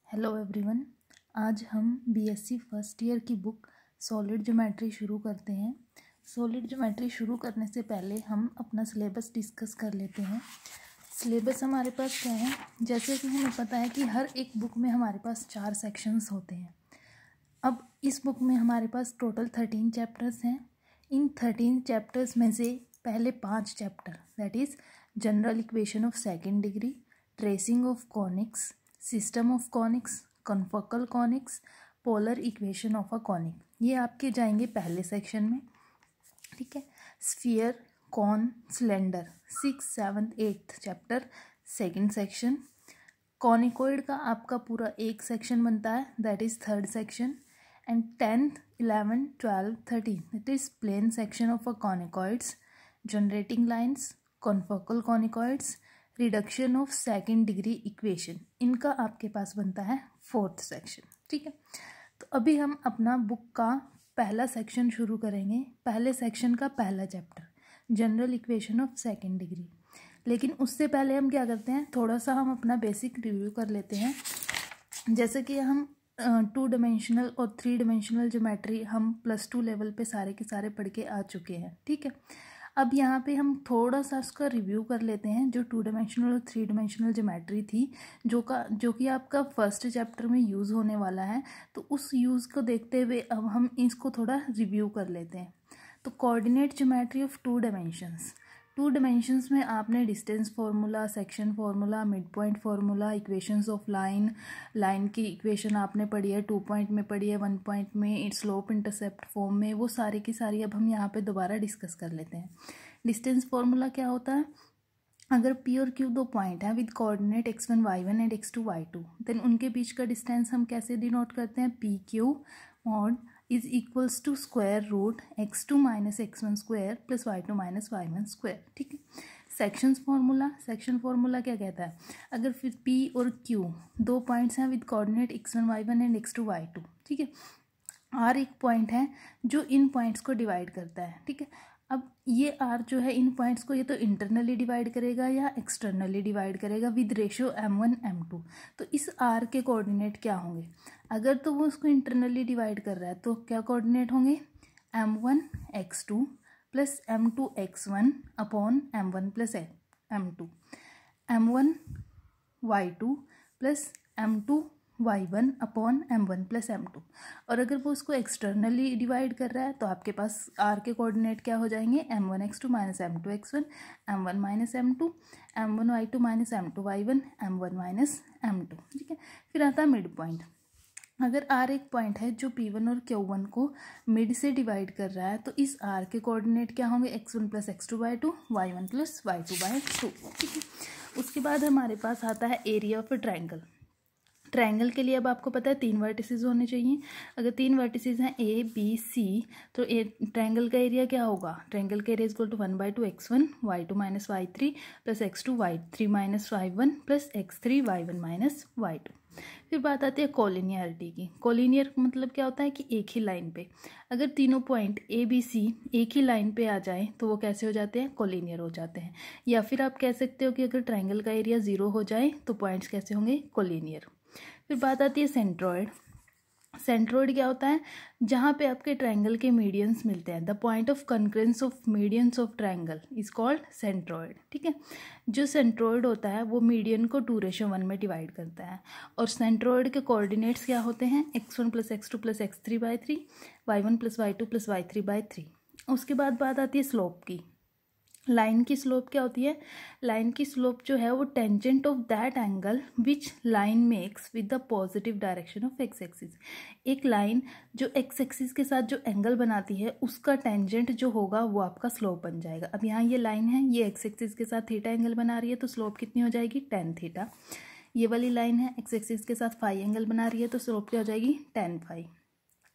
Hello everyone. आज हम BSc first year की बुक सॉलिड ज्योमेट्री शुरू करते हैं। सॉलिड ज्योमेट्री शुरू करने से पहले हम अपना सिलेबस डिस्कस कर लेते हैं। सिलेबस हमारे पास क्या है, जैसे कि हमें पता है कि हर एक बुक में हमारे पास 4 सेक्शंस होते हैं। अब इस बुक में हमारे पास टोटल 13 चैप्टर्स हैं। इन 13 चैप्टर्स में से पहले 5 chapter that is general equation of second degree, tracing of conics, system of conics, confocal conics, polar equation of a conic, ये आपके जाएंगे पहले सेक्शन में। ठीक है। Sphere, cone, cylinder 6, 7, 8 chapter second section. Conicoid का आपका पूरा एक सेक्शन बनता है that is third section. And 10th, 11, 12, 13 that is plane section of a conicoids, generating lines, confocal कॉनिकॉइड्स, reduction of second degree equation, इनका आपके पास बनता है फोर्थ सेक्शन। ठीक है। तो अभी हम अपना बुक का पहला सेक्शन शुरू करेंगे। पहले सेक्शन का पहला chapter general equation of second degree. लेकिन उससे पहले हम क्या करते हैं, थोड़ा सा हम अपना बेसिक रिव्यू कर लेते हैं। जैसे कि हम 2 डायमेंशनल और 3 डायमेंशनल ज्योमेट्री हम +2 लेवल पे सारे के सारे पढ़ के आ चुके हैं। ठीक है। अब यहाँ पे हम थोड़ा सा उसका रिव्यू कर लेते हैं। जो 2 डायमेंशनल और 3 डायमेंशनल ज्योमेट्री थी जो कि आपका फर्स्ट चैप्टर में यूज़ होने वाला है, तो उस यूज़ को देखते हुए अब हम इसको थोड़ा रिव्यू कर लेते हैं। तो coordinate geometry of 2 dimensions. 2 dimensions में आपने distance formula, section formula, mid point formula, equations of line की इक्वेशन आपने पढ़ी है, 2 पॉइंट में पढ़ी है, 1 पॉइंट में, स्लोप इंटरसेप्ट फॉर्म में, वो सारी की सारी अब हम यहाँ पे दोबारा डिस्कस कर लेते हैं। डिस्टेंस फार्मूला क्या होता है, अगर P और Q 2 पॉइंट हैं with coordinate x1 y1 and x2 y2, then उनके बीच का डिस्टेंस हम कैसे डिनोट करते हैं, PQ mod is equals to square root x2 minus x1 square plus y2 minus y1 square. ठीक है। सेक्शन फार्मूला क्या कहता है, अगर फिर P और Q 2 पॉइंट्स हैं with coordinate x1 y1 and x2 y2, ठीक है, R एक पॉइंट है जो इन पॉइंट्स को डिवाइड करता है। ठीक है। अब ये R जो है इन पॉइंट्स को ये तो इंटरनली डिवाइड करेगा या एक्सटर्नली डिवाइड करेगा विद रेशियो m1 m2। तो इस R के कोऑर्डिनेट क्या होंगे, अगर तो वो उसको इंटरनली डिवाइड कर रहा है तो क्या कोऑर्डिनेट होंगे, m1 x2 plus m2 x1 upon m1 plus m2, m1 y2 plus m2 y1 upon m1 plus m2। और अगर वो उसको एक्सटर्नली डिवाइड कर रहा है तो आपके पास r के कोऑर्डिनेट क्या हो जाएंगे, m1 x2 minus m2 x1, m1 minus m2, m1 y2 minus m2 y1, m1 minus m2। ठीक है। फिर आता है मिड पॉइंट। अगर r एक पॉइंट है जो P1 और Q1 को मिड से डिवाइड कर रहा है तो इस r के कोऑर्डिनेट क्या होंगे, x1 plus x2 by 2, y1 plus y2 by 2। ठीक है। उसके बाद हमारे पास आता है एरिया ऑफ ट्रायंगल। ट्रायंगल के लिए अब आपको पता है 3 वर्टिसेस होने चाहिए। अगर 3 वर्टिसेस हैं A B C तो ट्रायंगल का एरिया क्या होगा, ट्रायंगल का area equal to 1/2 x1 y2 minus y3 plus x2 y3 minus y1 plus x3 y1 minus y2। फिर बात आती है कोलिनियरिटी की। कोलिनियर मतलब क्या होता है कि एक ही लाइन पे अगर तीनों पॉइंट A B C एक ही लाइन पे आ जाए तो वो कैसे हो जाते हैं, कोलिनियर हो जाते हैं। या फिर आप कह सकते हो कि अगर ट्रायंगल का एरिया 0 हो जाए तो पॉइंट्स कैसे होंगे, कोलिनियर। फिर बात आती है सेंट्रॉइड। सेंट्रॉइड क्या होता है, जहाँ पे आपके ट्रायंगल के मीडियंस मिलते हैं, the point of concurrence of medians of triangle is called centroid. ठीक है। जो सेंट्रॉइड होता है वो मीडियन को 2:1 में डिवाइड करता है। और सेंट्रॉइड के कोऑर्डिनेट्स क्या होते हैं, x1 plus x2 plus x3 by 3, y1 plus y2 plus y3 by 3। उसके बाद बात आती है स्लोप की। लाइन की स्लोप क्या होती है, लाइन की स्लोप जो है वो tangent of that angle which line makes with the positive direction of x axis. एक लाइन जो एक्स एक्सिस के साथ जो एंगल बनाती है उसका टेंजेंट जो होगा वो आपका स्लोप बन जाएगा। अब यहाँ ये लाइन है, ये एक्स एक्सिस के साथ थीटा एंगल बना रही है तो स्लोप कितनी हो जाएगी, tan थीटा। ये वाली लाइन है एक्स एक्सिस के साथ फाई एंगल बना रही है तो स्लोप क्या हो जाएगी, tan फाई।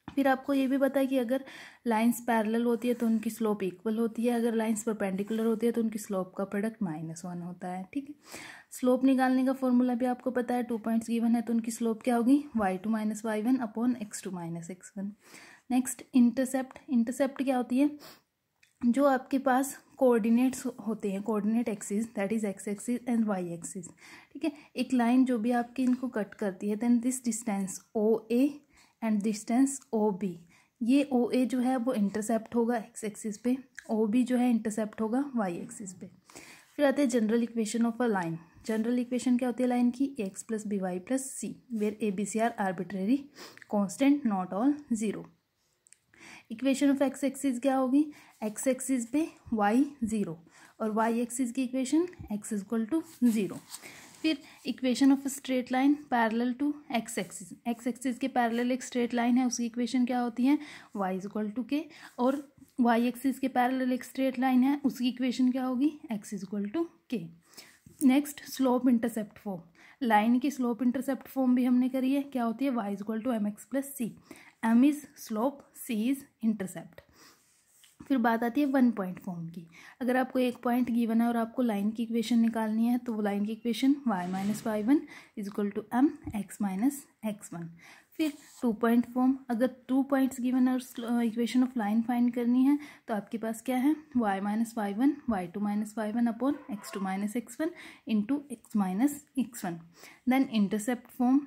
फिर आपको ये भी पता है कि अगर लाइंस पैरेलल होती है तो उनकी स्लोप इक्वल होती है, अगर लाइंस परपेंडिकुलर होती है तो उनकी स्लोप का प्रोडक्ट -1 होता है। ठीक है। स्लोप निकालने का फॉर्मूला भी आपको पता है, 2 पॉइंट्स गिवन है तो उनकी स्लोप क्या होगी, y2 minus y1 upon x2 minus x1। Next intercept. Intercept क्या होती है, जो आपके पास कोऑर्डिनेट्स होते हैं, coordinate axis, that is x axis and y axis, ठीक है। एक लाइन जो भी आपकी इनको कट करती है, then this distance O A and distance O B, ये ओ ए जो है वो इंटरसेप्ट होगा एक्स एक्सिस पे, ओ बी जो है इंटरसेप्ट होगा वाई एक्सिस पे। फिर आते हैं general equation of a line. General equation क्या होती है लाइन की, A X plus B Y plus C, where A B C are arbitrary constant not all zero. Equation of x axis क्या होगी, एक्स एक्सिस पे Y zero और Y axis की equation X is equal to zero. फिर equation of straight line parallel to X axis, X axis के parallel एक straight line है, उसकी इक्वेशन क्या होती है, y is equal to k, और वाई एक्सिस के पैरेलल एक स्ट्रेट लाइन है, उसकी इक्वेशन क्या होगी, x is equal to k. Next slope intercept form, line की स्लोप इंटरसेप्ट फॉर्म भी हमने करी है, क्या होती है, y is equal to m x plus c, m is slope, c is intercept. फिर बात आती है वन पॉइंट फॉर्म की। अगर आपको एक पॉइंट गिवन है और आपको लाइन की इक्वेशन निकालनी है, तो वो लाइन की equation y minus y one is equal to m x minus x one. फिर टू पॉइंट फॉर्म, अगर 2 पॉइंट्स गिवन है और इक्वेशन ऑफ लाइन फाइंड करनी है, तो आपके पास क्या है, y minus y one y two minus y one upon x two minus x one into x minus x one. Then intercept form,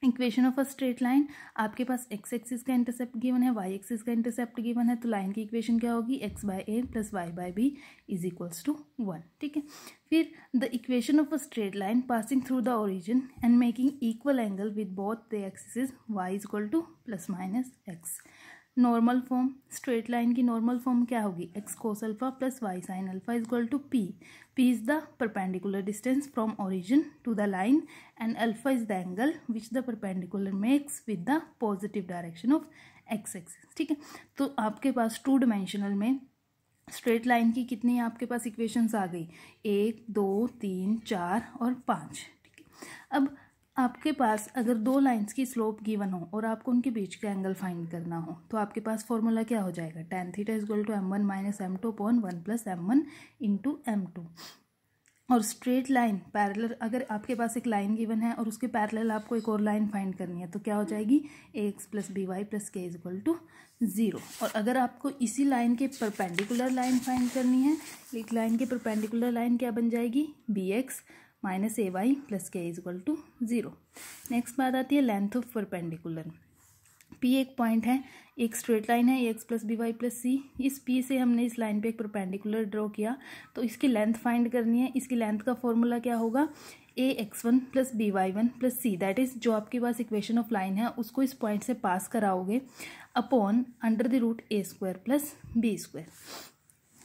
equation of a straight line, आपके पास x axis का इंटरसेप्ट गिवन है, y axis का intercept given है, तो line की equation क्या होगी, x by a plus y by b is equals to 1, ठीक है। फिर the equation of a straight line passing through the origin and making equal angle with both the axis, y is equal to plus minus x. Normal form, straight line की normal form क्या होगी, x cos alpha plus y sine alpha is equal to p, p is the perpendicular distance from origin to the line and alpha is the angle which the perpendicular makes with the positive direction of x axis, ठीक है। तो आपके पास 2 dimensional में straight line की कितनी आपके पास equations आ गई, 1 2 3 4 और 5, ठीक है। अब आपके पास अगर 2 लाइंस की स्लोप गिवन हो और आपको उनके बीच का एंगल फाइंड करना हो, तो आपके पास फॉर्मूला क्या हो जाएगा, tan theta is equal to m1 minus m2 upon 1 plus m1 into m2। और स्ट्रेट लाइन पैरेलल, अगर आपके पास एक लाइन गिवन है और उसके पैरेलल आपको एक और लाइन फाइंड करनी है, तो क्या हो जाएगी, ax plus B Y plus के इज इक्वल टू 0। और अगर आपको इसी लाइन के परपेंडिकुलर लाइन फाइंड करनी है, एक लाइन के परपेंडिकुलर लाइन क्या बन जाएगी, bx minus A Y plus के इज इक्वल टू 0। नेक्स्ट बात आती है लेंथ ऑफ परपेंडिकुलर। पी एक पॉइंट है, एक स्ट्रेट लाइन है, X plus B Y plus C, इस पी से हमने इस लाइन पे एक परपेंडिकुलर ड्रॉ किया, तो इसकी लेंथ फाइंड करनी है। इसकी लेंथ का फॉर्मूला क्या होगा, A X one plus B Y one plus C, that is जो आपके पास इक्वेशन ऑफ लाइन है उसको इस पॉइंट से पास कराओगे upon under the root A square plus B square.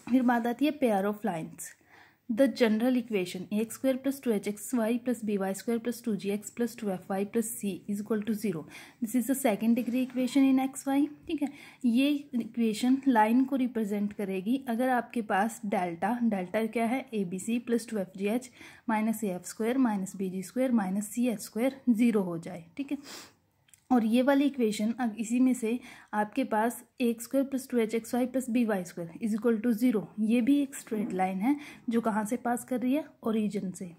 फिर बात आती है pair of lines. The general equation a x square plus 2hxy plus B Y square plus 2gx plus 2fy plus c is equal to 0, this is the second degree equation in x y, ठीक है। ये equation line को represent करेगी अगर आपके पास delta क्या है, A B C plus 2fgh minus A F square minus B G square minus C H square 0 हो जाए, ठीक है। और ये वाली इक्वेशन अब इसी में से आपके पास X square plus 2hxy plus B Y square is equal to 0, ये भी एक स्ट्रेट लाइन है जो कहाँ से पास कर रही है, ओरिजिन से।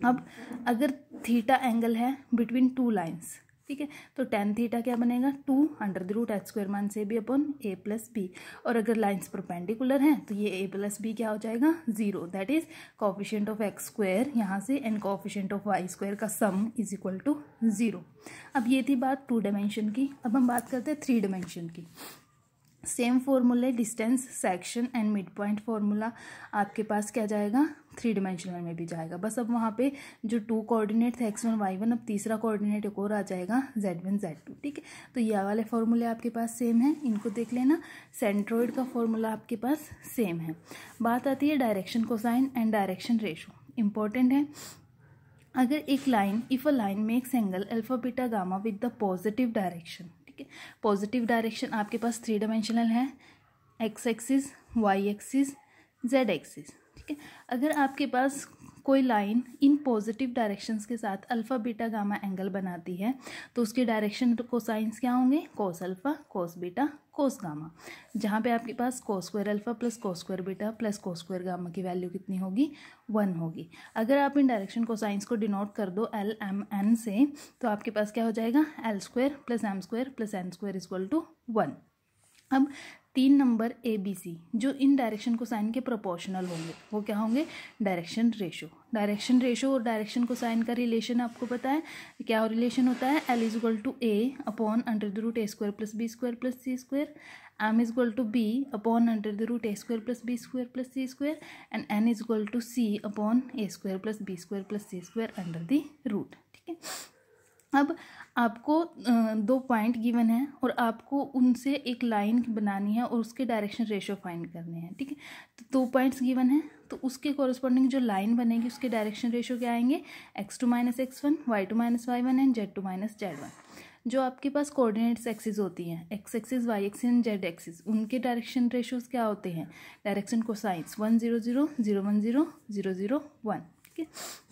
अब अगर थीटा एंगल है बिटवीन 2 लाइन्स, ठीक है, तो tan थीटा क्या बनेगा, 2 under the root H square मान से भी अपॉन ए प्लस बी, और अगर लाइन्स परपेंडिकुलर हैं तो ये a प्लस बी क्या हो जाएगा, 0, that is coefficient of X square यहाँ से and coefficient of Y square का सम इज इक्वल टू 0। अब ये थी बात 2 डायमेंशन की। अब हम बात करते हैं 3 डायमेंशन की। सेम फॉर्मूले, distance, section and mid point formula आपके पास क्या जाएगा, 3 डायमेंशनल में भी जाएगा। बस अब वहाँ पे जो 2 कोऑर्डिनेट थे x1 y1, अब तीसरा कोऑर्डिनेट एक और आ जाएगा z1 z2, ठीक है। तो ये वाले फॉर्मूले आपके पास सेम है, इनको देख लेना। सेंट्रोइड का फॉर्मूला आपके पास सेम है। बात आती है direction cosine and direction ratio, important है। अगर एक line, if a line makes angle alpha beta gamma with the positive direction, positive direction आपके पास 3 डायमेंशनल है, X axis, Y axis, Z axis, ठीक है। अगर आपके पास कोई लाइन इन पॉजिटिव डायरेक्शंस के साथ अल्फा बीटा गामा एंगल बनाती है, तो उसके डायरेक्शन कोसाइंस क्या होंगे, cos alpha, cos beta, cos gamma, जहाँ पे आपके पास cos square alpha plus cos square beta plus cos square gamma की वैल्यू कितनी होगी, 1 होगी। अगर आप इन डायरेक्शन कोसाइंस को डिनोट कर दो एल एम एन से, तो आपके पास क्या हो जाएगा, L square plus M square plus N square is equal to 1। अब तीन नंबर ए बी सी जो इन डायरेक्शन कोसाइन के प्रोपोर्शनल होंगे वो क्या होंगे, डायरेक्शन रेशो। डायरेक्शन रेशो और डायरेक्शन कोसाइन का रिलेशन आपको पता है क्या रिलेशन होता है, L is equal to A upon under the root A square plus B square plus C square, M is equal to B upon under the root A square plus B square plus C square and N is equal to C upon A square plus B square plus C square under the root. ठीक है, अब आपको दो point given है और आपको उनसे एक लाइन बनानी है और उसके डायरेक्शन रेशो फाइंड करने हैं। ठीक है, तो दो पॉइंट्स गिवन है तो उसके कॉरस्पॉन्डिंग जो लाइन बनेगी उसके डायरेक्शन रेशो क्या आएंगे, x2 minus x1, y2 minus y1 and z2 minus z1। जो आपके पास कोऑर्डिनेट्स एक्सिस होती हैं, x axis, y axis and z axis, उनके डायरेक्शन रेशोज क्या होते हैं, डायरेक्शन कोसाइंस 1 0 0 0 1 0 0 0 1। ठीक है,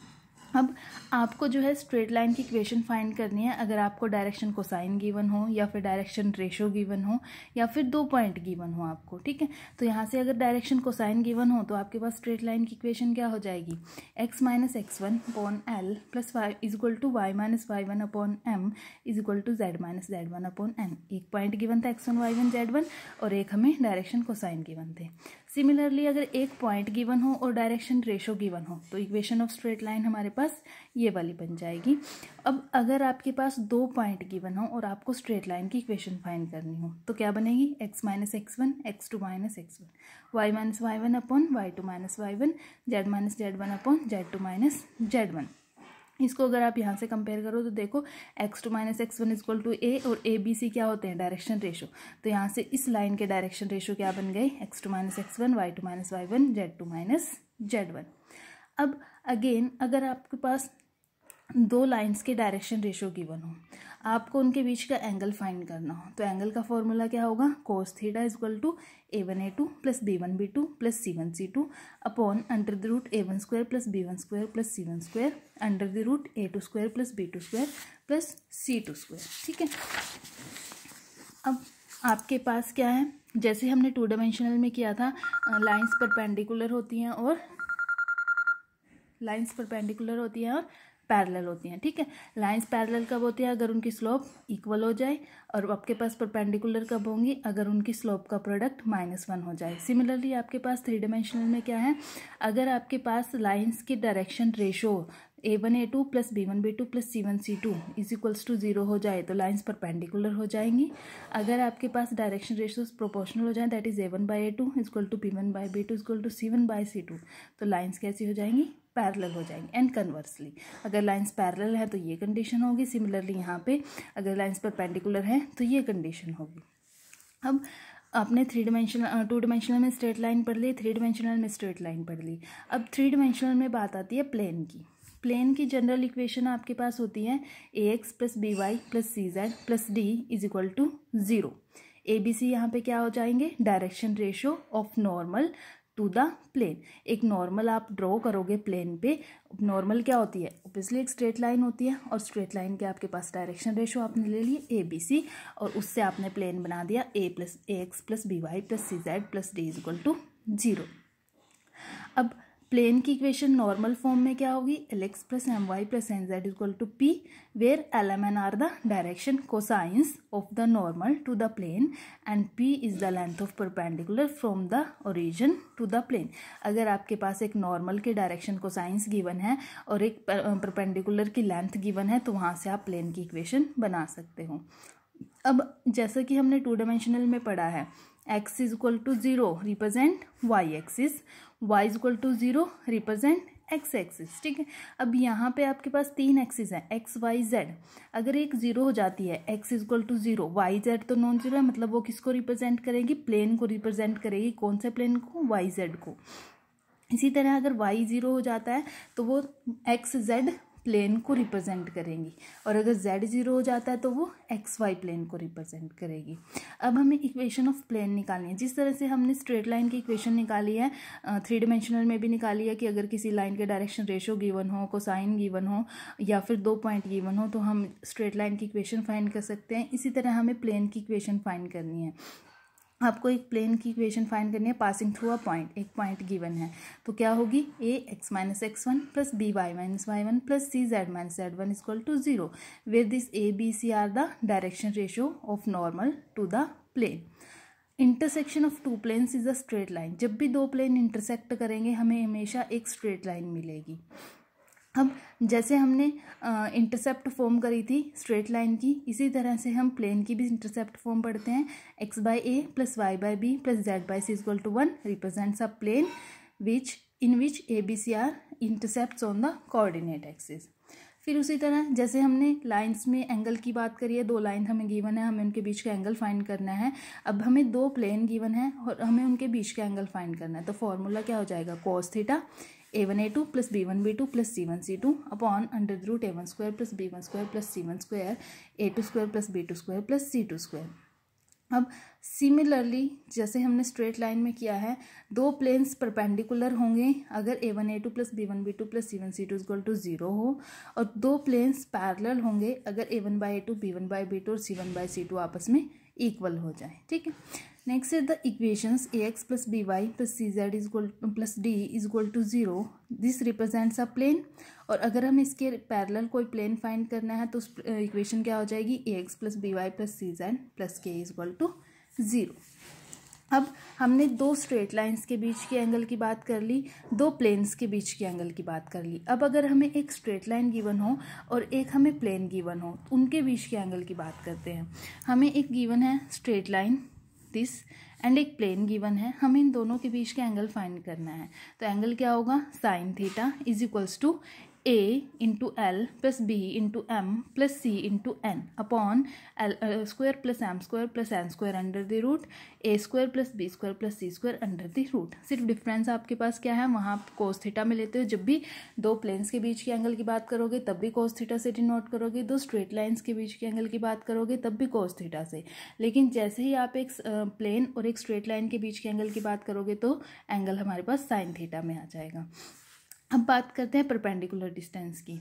अब आपको जो है स्ट्रेट लाइन की इक्वेशन फाइंड करनी है। अगर आपको डायरेक्शन कोसाइन गिवन हो या फिर डायरेक्शन रेशो गिवन हो या फिर दो पॉइंट गिवन हो आपको, ठीक है, तो यहाँ से अगर डायरेक्शन कोसाइन गिवन हो तो आपके पास स्ट्रेट लाइन की इक्वेशन क्या हो जाएगी, x minus x1 upon L plus Y is equal to Y minus y1 upon M is equal to z minus z1 upon N. एक पॉइंट गिवन था x1 y1 z1 और एक हमें direction cosine given थे। Similarly अगर एक point given हो और डायरेक्शन रेशो गिवन हो तो इक्वेशन ऑफ स्ट्रेट लाइन हमारे पास ये वाली बन जाएगी। अब अगर आपके पास दो पॉइंट गिवन हो और आपको स्ट्रेट लाइन की इक्वेशन फाइंड करनी हो तो क्या बनेगी, x minus x1 x2 minus x1 y minus y1 upon y2 minus y1 z minus z1 upon z2 minus z1। इसको अगर आप यहाँ से कंपेयर करो तो देखो x2 minus x1 is equal to A और ए बी सी क्या होते हैं, डायरेक्शन रेशो। तो यहाँ से इस लाइन के डायरेक्शन रेशो क्या बन गए, x2 minus x1 y2 minus y1 z2 minus z1। अब अगेन अगर आपके पास दो लाइंस के डायरेक्शन रेशो गिवन हो, आपको उनके बीच का एंगल फाइंड करना हो तो एंगल का फॉर्मूला क्या होगा, cos theta is equal to a1a2 plus b1b2 plus c1c2 upon under the root a1 square plus b1 square plus c1 square under the root a2 square plus b2 square plus c2 square. ठीक है, अब आपके पास क्या है, जैसे हमने two dimensional में किया था, लाइंस परपेंडिकुलर होती हैं और पैरेलल होती हैं। ठीक है, लाइंस पैरेलल कब होती है, अगर उनकी स्लोप इक्वल हो जाए, और आपके पास परपेंडिकुलर कब होंगी, अगर उनकी स्लोप का प्रोडक्ट -1 हो जाए। सिमिलरली आपके पास थ्री डायमेंशनल में क्या है, अगर आपके पास लाइंस की direction ratio a1a2 plus b1b2 plus c1c2 is equals to 0 हो जाए तो लाइंस परपेंडिकुलर हो जाएंगी। अगर आपके पास डायरेक्शन रेशोज प्रोपोर्शनल हो जाए, that is a1/a2 is equal to b1/b2 is equal to c1/c2, तो लाइंस कैसी हो जाएंगी, पैरेलल हो जाएंगे। एंड कन्वर्सली अगर लाइंस पैरेलल है तो ये कंडीशन होगी, सिमिलरली यहाँ पे अगर लाइंस परपेंडिकुलर है तो ये कंडीशन होगी। अब आपने टू डायमेंशनल में स्ट्रेट लाइन पढ़ ली, थ्री डायमेंशनल में स्ट्रेट लाइन पढ़ ली। अब थ्री डायमेंशनल में बात आती है प्लेन की। प्लेन की जनरल इक्वेशन आपके पास होती है ax plus B Y plus C Z plus D is equal to 0। A B C यहाँ पे क्या हो जाएंगे, direction ratio of normal to the plane. एक नॉर्मल आप ड्रॉ करोगे प्लेन पे, नॉर्मल क्या होती है, ऑब्वियसली एक स्ट्रेट लाइन होती है, और स्ट्रेट लाइन के आपके पास डायरेक्शन रेशो आपने ले लिए ए बी सी और उससे आपने प्लेन बना दिया A X plus B Y plus C Z plus D is equal to 0। अब प्लेन की इक्वेशन नॉर्मल फॉर्म में क्या होगी, L X plus M Y plus N Z equal to P, where L M N are the direction cosines of the normal to the plane and P is the length of perpendicular from the origin to the plane. अगर आपके पास एक normal के direction cosines given है और एक perpendicular की length given है तो वहाँ से आप प्लेन की इक्वेशन बना सकते हो। अब जैसा कि हमने टू डायमेंशनल में पढ़ा है, x is equal to 0 represent y axis, y is equal to 0 represent x axis. ठीक है, अब यहाँ पे आपके पास तीन एक्सिस हैं x y z। अगर एक 0 हो जाती है, x is equal to 0, y z तो नॉन जीरो है, मतलब वो किसको रिप्रेजेंट करेगी, प्लेन को रिप्रेजेंट करेगी। कौन से प्लेन को, y z को। इसी तरह अगर y 0 हो जाता है तो वो x z प्लेन को रिप्रेजेंट करेंगी, और अगर z 0 हो जाता है तो वो एक्स वाई प्लेन को रिप्रेजेंट करेगी। अब हमें इक्वेशन ऑफ प्लेन निकालनी है। जिस तरह से हमने स्ट्रेट लाइन की इक्वेशन निकाली है, थ्री डायमेंशनल में भी निकाली है कि अगर किसी लाइन के डायरेक्शन रेशो गिवन हो, कोसाइन गिवन हो या फिर दो पॉइंट गिवन हो तो हम स्ट्रेट लाइन की इक्वेशन फाइंड कर सकते हैं। इसी तरह हमें प्लेन की इक्वेशन फाइंड करनी है। आपको एक प्लेन की इक्वेशन फाइंड करनी है पासिंग थ्रू अ पॉइंट। एक पॉइंट गिवन है तो क्या होगी, A X minus x1 plus B Y minus y1 plus C Z minus z1 is equal to 0, where this A B C are the direction ratio of normal to the plane. Intersection of two planes is a straight line. जब भी दो plane intersect करेंगे हमें हमेशा एक straight line मिलेगी। अब जैसे हमने इंटरसेप्ट फॉर्म करी थी स्ट्रेट लाइन की, इसी तरह से हम प्लेन की भी इंटरसेप्ट फॉर्म पढ़ते हैं। x by A plus Y by B plus Z by C equal to 1 represents a plane in which A B C are intercepts on the coordinate axis. फिर उसी तरह जैसे हमने लाइंस में एंगल की बात करी है, दो लाइन हमें गिवन है, हमें उनके बीच का एंगल फाइंड करना है। अब हमें दो प्लेन गिवन है और हमें उनके बीच का एंगल फाइंड करना है, तो फॉर्मूला क्या हो जाएगा, cos theta a1 a2 plus b1 b2 plus c1 c2 upon under the root a1 square plus b1 square plus c1 square a2 square plus b2 square plus c2 square. अब similarly जैसे हमने straight line में किया है, दो planes perpendicular होंगे अगर a1 a2 plus b1 b2 plus c1 c2 equal to 0 हो, और दो प्लेन्स पैरेलल होंगे अगर a1 by a2 b1 by b2 और c1 बाई c2 आपस में इक्वल हो जाए। ठीक है, next is the equations ax plus by plus cz equal plus d is equal to 0, this represents a plane. और अगर हम इसके पैरेलल कोई प्लेन फाइंड करना है तो उस इक्वेशन क्या हो जाएगी, ax plus by plus cz plus k is equal to 0। अब हमने दो स्ट्रेट लाइंस के बीच के एंगल की बात कर ली, दो प्लेन्स के बीच के एंगल की बात कर ली। अब अगर हमें एक स्ट्रेट लाइन गिवन हो और एक हमें प्लेन गिवन हो, उनके बीच के एंगल की बात करते हैं। हमें एक गिवन है स्ट्रेट लाइन दिस एंड एक प्लेन गिवन है, हमें इन दोनों के बीच का एंगल फाइंड करना है। तो एंगल क्या होगा, sine theta is equals to a into L plus B into M plus C into N upon L square plus M square plus N square under the root A square plus B square plus C square under the root. सिर्फ difference आपके पास क्या है, वहाँ आप cos theta में लेते हो। जब भी दो प्लेन्स के बीच के एंगल की बात करोगे तब भी कोस थीटा से डिनोट करोगे, दो स्ट्रेट लाइन्स के बीच के एंगल की बात करोगे तब भी कोस थीटा से। लेकिन जैसे ही आप एक प्लेन और एक स्ट्रेट लाइन के बीच के एंगल की बात करोगे तो एंगल हमारे पास साइन थीटा में आ जाएगा। अब बात करते हैं परपेंडिकुलर डिस्टेंस की।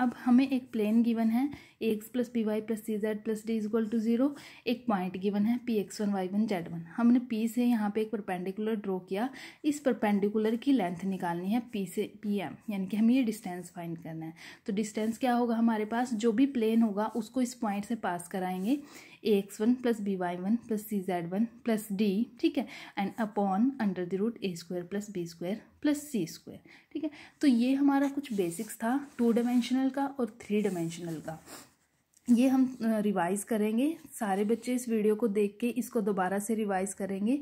अब हमें एक प्लेन गिवन है ax plus by plus cz plus d equal to 0, एक पॉइंट गिवन है px1 y1 z1। हमने p से यहाँ पे एक परपेंडिकुलर ड्रॉ किया, इस परपेंडिकुलर की लेंथ निकालनी है p से pm, यानी कि हमें ये डिस्टेंस फाइंड करना है। तो डिस्टेंस क्या होगा हमारे पास, जो भी प्लेन होगा उसको इस पॉइंट से पास कराएंगे, ax1 plus by1 plus cz1 plus d, ठीक है, and upon under the root a square plus b square plus c square. ठीक है, तो ये हमारा कुछ बेसिक्स था 2 डायमेंशनल का और 3 डायमेंशनल का। ये हम रिवाइज करेंगे, सारे बच्चे इस वीडियो को देख के इसको दोबारा से रिवाइज करेंगे।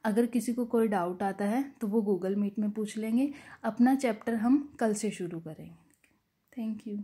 अगर किसी को कोई डाउट आता है तो वो गूगल मीट में पूछ लेंगे। अपना चैप्टर हम कल से शुरू करेंगे। Thank you.